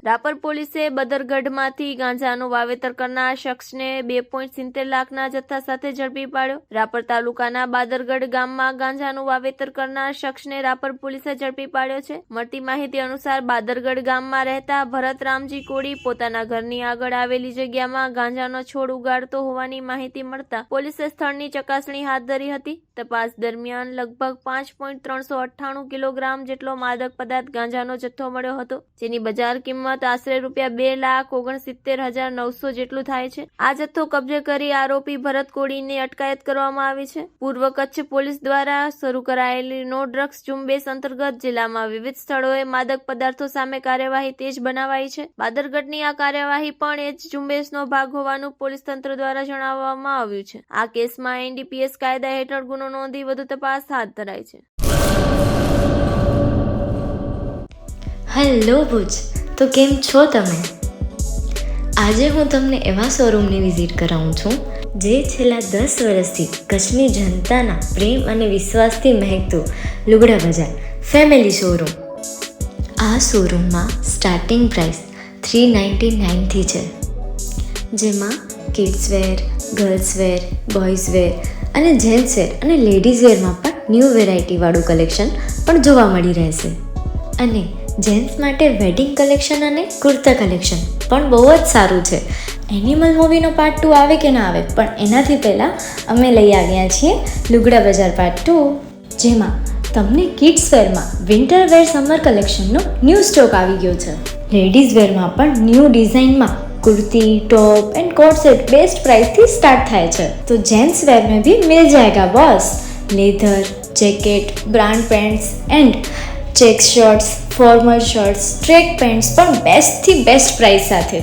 રાપર પોલીસે બદરગઢમાંથી ગાંજાનું વાવેતર કરનાર શખ્સને 2.70 લાખના જથ્થા સાથે ઝડપી પાડ્યો. રાપર તાલુકાના બાદરગઢ ગામમાં ગાંજાનું વાવેતર કરનાર શખ્સને રાપર પોલીસે ઝડપી પાડ્યો છે. મળતી માહિતી અનુસાર બાદરગઢ ગામમાં રહેતા ભરત રામજી કોળી પોતાના ઘરની આગળ આવેલી જગ્યામાં ગાંજાનો છોડ ઉગાડતો હોવાની માહિતી મળતા પોલીસે સ્થળની ચકાસણી હાથ ધરી હતી. તપાસ દરમિયાન લગભગ 5.398 કિલોગ્રામ જેટલો માદક પદાર્થ ગાંજાનો જથ્થો મળ્યો હતો, જેની બજાર કિંમત આશરે ₹2,69,900 જેટલું થાય છે. આ જથ્થો કબજે કરી આરોપી ભરત કોળીની અટકાયત કરવામાં આવી છે. પૂર્વ કચ્છ પોલીસ દ્વારા શરૂ કરાયેલી નો ડ્રગ્સ ઝુંબેશ અંતર્ગત જિલ્લામાં વિવિધ સ્થળોએ માદક પદાર્થો સામે કાર્યવાહી તેજ બનાવાઈ છે. બાદરગઢની આ કાર્યવાહી પણ એ જ ઝુંબેશનો ભાગ હોવાનું પોલીસ તંત્ર દ્વારા જણાવવામાં આવ્યું છે. આ કેસમાં NDPS કાયદા હેઠળ ગુનો નોંધી વધુ તપાસ હાથ ધરાઈ છે. હેલો ભુજ, તો કેમ છો તમે? આજે હું તમને એવા શોરૂમની વિઝિટ કરાવું છું જે છેલ્લા 10 વર્ષથી કચ્છની જનતાના પ્રેમ અને વિશ્વાસથી મહેકતું લુગડા બજાર ફેમિલી શોરૂમ. આ શોરૂમમાં સ્ટાર્ટિંગ પ્રાઇસ 399થી છે, જેમાં kids wear, girls wear, boys wear અને જેન્ટ્સ વેર અને લેડીઝ વેરમાં પણ ન્યૂ વેરાયટીવાળું કલેક્શન પણ જોવા મળી રહેશે. અને જેન્ટ્સ માટે વેડિંગ કલેક્શન અને કુર્તા કલેક્શન પણ બહુ જ સારું છે. એનિમલ મૂવીનો પાર્ટ 2 આવે કે ના આવે, પણ એનાથી પહેલાં અમે લઈ આવ્યા છીએ લુગડા બજાર પાર્ટ 2, જેમાં તમને કિડ્સ વેરમાં વિન્ટર વેર સમર કલેક્શનનો ન્યૂ સ્ટોક આવી ગયો છે. લેડીઝ વેરમાં પણ ન્યૂ ડિઝાઇનમાં kurti, top and coat set best price थी स्टार्ट થાય છે. तो जेंट्स वेयर में भी मिल जाएगा boss. Leather, jacket, brand pants and check shirts, formal shirts, track pants પણ બેસ્ટ થી બેસ્ટ પ્રાઇસ સાથે.